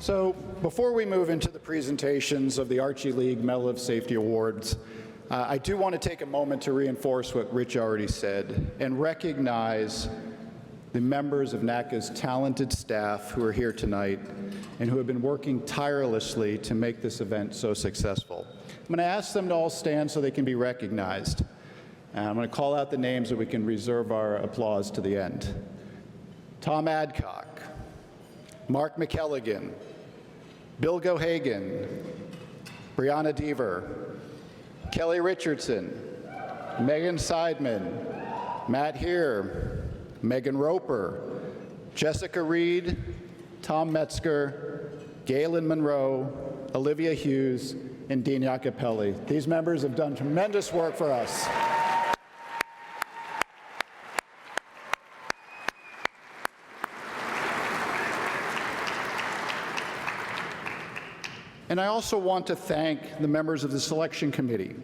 So before we move into the presentations of the Archie League Medal of Safety Awards, I do want to take a moment to reinforce what Rich already said and recognize the members of NACA's talented staff who are here tonight and who have been working tirelessly to make this event so successful. I'm going to ask them to all stand so they can be recognized. I'm going to call out the names so we can reserve our applause to the end. Tom Adcock, Mark McKelligan, Bill Gohagan, Brianna Deaver, Kelly Richardson, Megan Seidman, Matt Heer, Megan Roper, Jessica Reed, Tom Metzger, Galen Monroe, Olivia Hughes, and Dean Iacopelli. These members have done tremendous work for us. And I also want to thank the members of the selection committee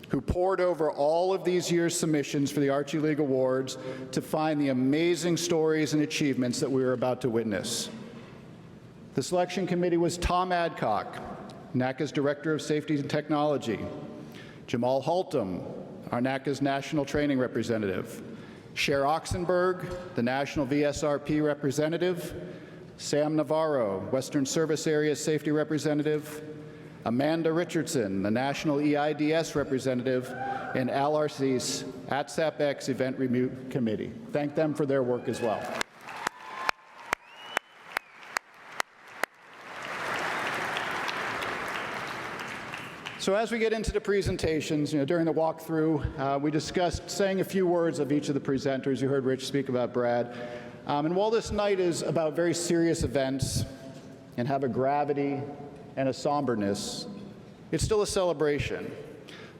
who poured over all of these years' submissions for the Archie League Awards to find the amazing stories and achievements that we were about to witness. The selection committee was Tom Adcock, NACA's Director of Safety and Technology, Jamal Haltom, our NACA's National Training Representative, Cher Oxenberg, the National VSRP Representative, Sam Navarro, Western Service Area Safety Representative, Amanda Richardson, the National EIDS Representative, and Al Arcis, ATSAP-X Event Review Committee. Thank them for their work as well. So as we get into the presentations, during the walkthrough, we discussed saying a few words of each of the presenters. You heard Rich speak about Brad. And while this night is about very serious events and have a gravity and a somberness, it's still a celebration.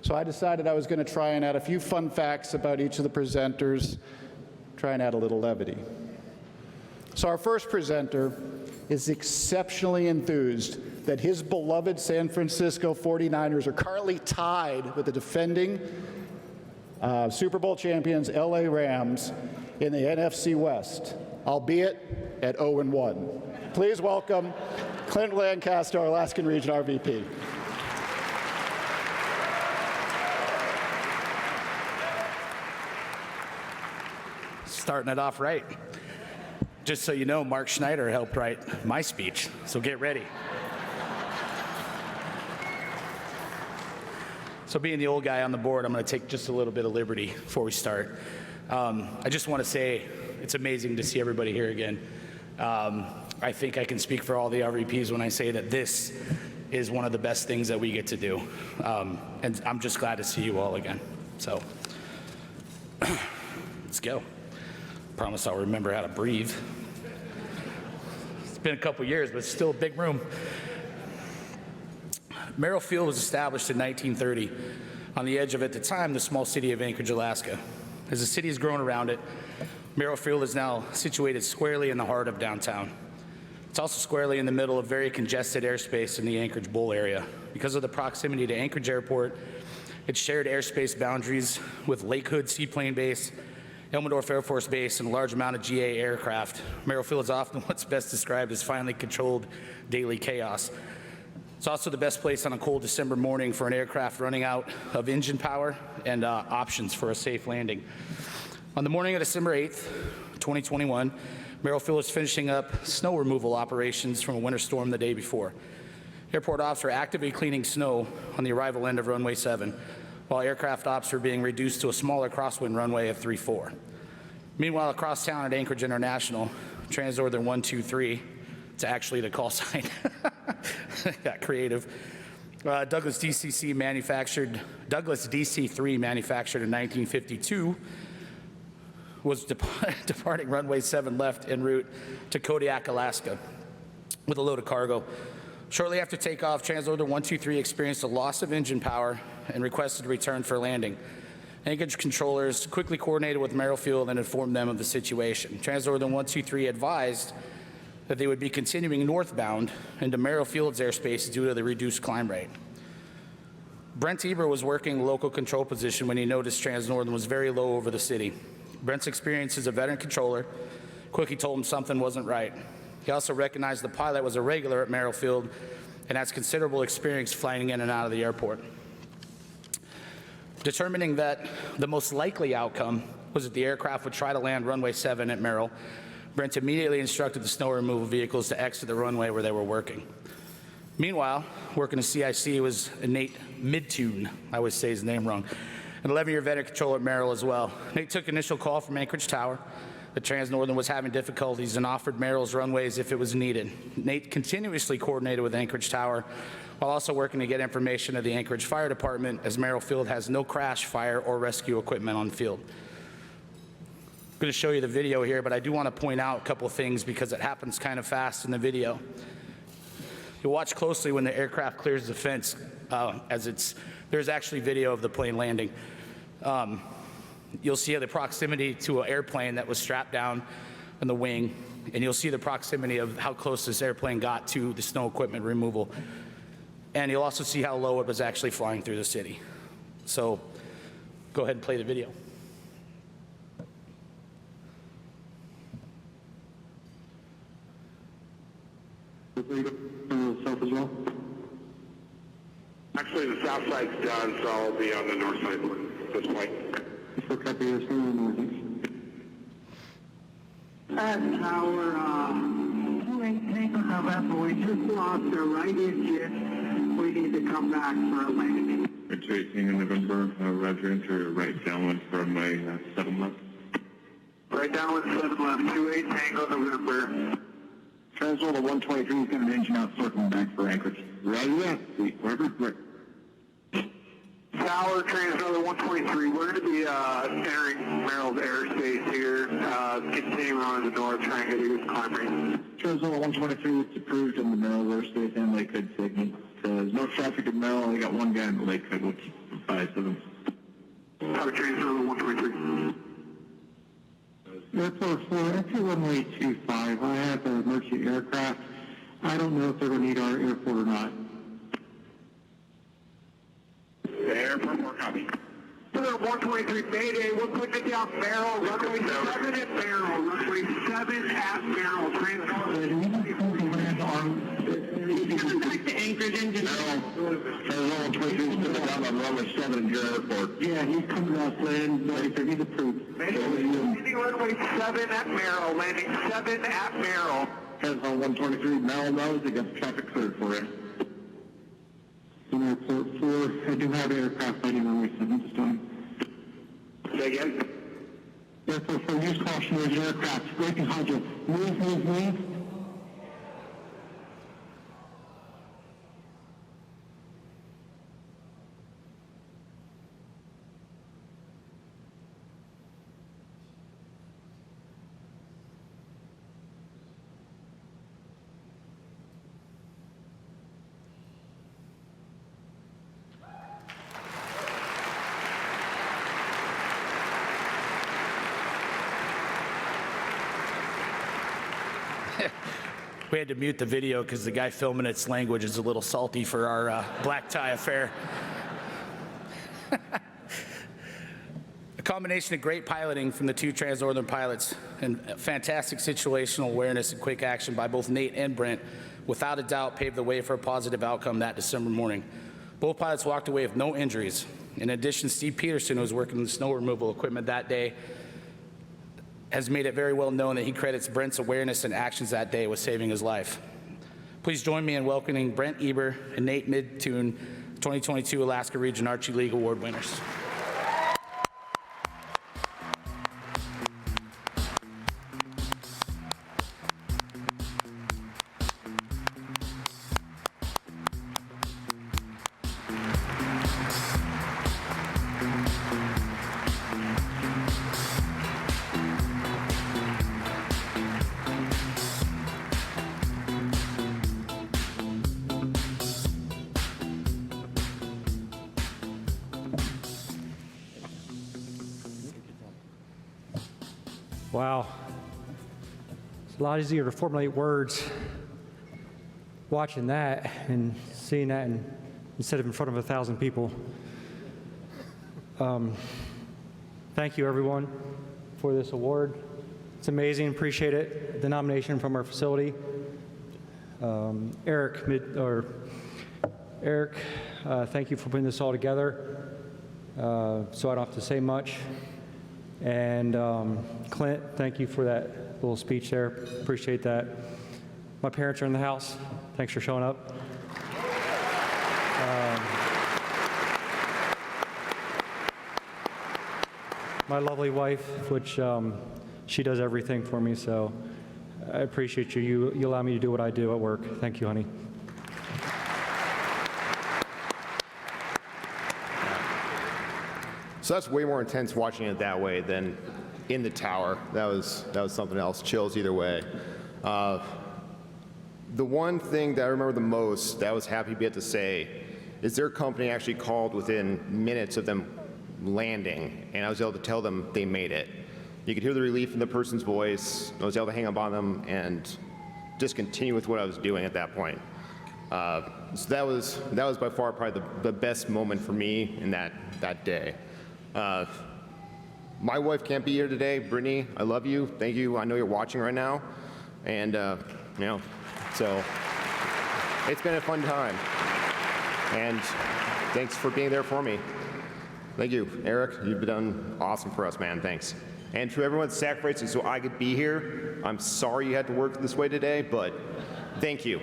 So I decided I was going to try and add a few fun facts about each of the presenters, try and add a little levity. So our first presenter is exceptionally enthused that his beloved San Francisco 49ers are currently tied with the defending Super Bowl champions LA Rams in the NFC West, albeit at 0-1. Please welcome Clint Lancaster, our Alaskan Region RVP. Starting it off right. Just so you know, Mark Schneider helped write my speech, so get ready. So being the old guy on the board, I'm going to take just a little bit of liberty before we start. I just want to say it's amazing to see everybody here again. I think I can speak for all the RVPs when I say that this is one of the best things that we get to do. And I'm just glad to see you all again. So let's go. Promise I'll remember how to breathe. It's been a couple years, but it's still a big room. Merrill Field was established in 1930 on the edge of, at the time, the small city of Anchorage, Alaska. As the city has grown around it, Merrill Field is now situated squarely in the heart of downtown. It's also squarely in the middle of very congested airspace in the Anchorage Bowl area. Because of the proximity to Anchorage Airport, its shared airspace boundaries with Lake Hood Seaplane Base, Elmendorf Air Force Base, and a large amount of GA aircraft, Merrill Field is often what's best described as finely controlled daily chaos. It's also the best place on a cold December morning for an aircraft running out of engine power and options for a safe landing. On the morning of December 8th, 2021, Merrill Field was finishing up snow removal operations from a winter storm the day before. Airport ops were actively cleaning snow on the arrival end of runway 7, while aircraft ops were being reduced to a smaller crosswind runway of 34. Meanwhile, across town at Anchorage International, TransNorthern 123, it's actually the call sign, got creative. Douglas DC-3 manufactured in 1952, was departing runway 7 left en route to Kodiak, Alaska, with a load of cargo. Shortly after takeoff, TransNorthern 123 experienced a loss of engine power and requested to return for landing. Anchorage controllers quickly coordinated with Merrill Field and informed them of the situation. TransNorthern 123 advised that they would be continuing northbound into Merrill Field's airspace due to the reduced climb rate. Brent Eber was working local control position when he noticed TransNorthern was very low over the city. Brent's experience as a veteran controller quickly told him something wasn't right. He also recognized the pilot was a regular at Merrill Field and has considerable experience flying in and out of the airport. Determining that the most likely outcome was that the aircraft would try to land runway 7 at Merrill, Brent immediately instructed the snow removal vehicles to exit the runway where they were working. Meanwhile, working the CIC was Nate Midthun, I always say his name wrong, an 11-year veteran controller at Merrill as well. Nate took initial call from Anchorage Tower that TransNorthern was having difficulties and offered Merrill's runways if it was needed. Nate continuously coordinated with Anchorage Tower while also working to get information to the Anchorage Fire Department, as Merrill Field has no crash, fire, or rescue equipment on field. I'm going to show you the video here, but I do want to point out a couple things because it happens kind of fast in the video. You'll watch closely when the aircraft clears the fence, there's actually video of the plane landing. You'll see the proximity to an airplane that was strapped down on the wing, and you'll see the proximity of how close this airplane got to the snow equipment removal. And you'll also see how low it was actually flying through the city. So go ahead and play the video. South as well? Actually, the south side's done, so I'll be on the north side at this point. For copy of northeast. Tower, 28 Tango November, we just lost our right engine. We need to come back for a landing. It's 18 in November, Roger, enter right downwind from my 7 left. Right downwind 7 left, 28 Tango November. TransNorthern 123 has got an engine out circling back for Anchorage. Roger that. Whoever. Tower, TransNorthern 123, we're going to be entering Merrill's airspace here, continuing on to the north, trying to get a good climb rate. TransNorthern 123 is approved in the Merrill airspace and Lakewood segment. There's no traffic in Merrill. They got one guy in the Lakewood, which is 5-7. Tower, TransNorthern 123. Airport 4, enter runway 25. I have an emergency aircraft. I don't know if they're going to need our airport or not. Airport 4, copy. 123 Mayday, we're putting it down Merrill, runway 7 at Merrill, runway 7 at Merrill, Back to Anchorage engine. TransNorthern 123 is still down on runway 7 in your airport. Yeah, he's coming off land. He's approved. Landing runway 7 at Merrill, landing 7 at Merrill. TransNorthern 123, Merrill knows they got the traffic cleared for you. In airport 4, I do have aircraft landing runway 7 this time. Say again? Airport 4, use caution, there's an aircraft. Right behind you. Move. We had to mute the video because the guy filming its language is a little salty for our black tie affair. A combination of great piloting from the two TransNorthern pilots and fantastic situational awareness and quick action by both Nate and Brent, without a doubt, paved the way for a positive outcome that December morning. Both pilots walked away with no injuries. In addition, Steve Peterson, who was working the snow removal equipment that day, has made it very well known that he credits Brent's awareness and actions that day with saving his life. Please join me in welcoming Brent Eber and Nate Midthun, 2022 Alaskan Region Archie League Award winners. Wow. It's a lot easier to formulate words watching that and seeing that instead of in front of 1,000 people. Thank you, everyone, for this award. It's amazing. Appreciate it. The nomination from our facility. Eric, thank you for putting this all together, so I don't have to say much. And Clint, thank you for that little speech there. Appreciate that. My parents are in the house. Thanks for showing up. My lovely wife, which she does everything for me, so I appreciate you. You allow me to do what I do at work. Thank you, honey. So that's way more intense watching it that way than in the tower. That was something else. Chills either way. The one thing that I remember the most that I was happy to be able to say is their company actually called within minutes of them landing, and I was able to tell them they made it. You could hear the relief in the person's voice. I was able to hang up on them and just continue with what I was doing at that point. So that was by far probably the best moment for me in that day. My wife can't be here today. Brittany, I love you. Thank you. I know you're watching right now, and so it's been a fun time. And thanks for being there for me. Thank you, Eric. You've done awesome for us, man. Thanks. And to everyone sacrificing so I could be here, I'm sorry you had to work this way today, but thank you.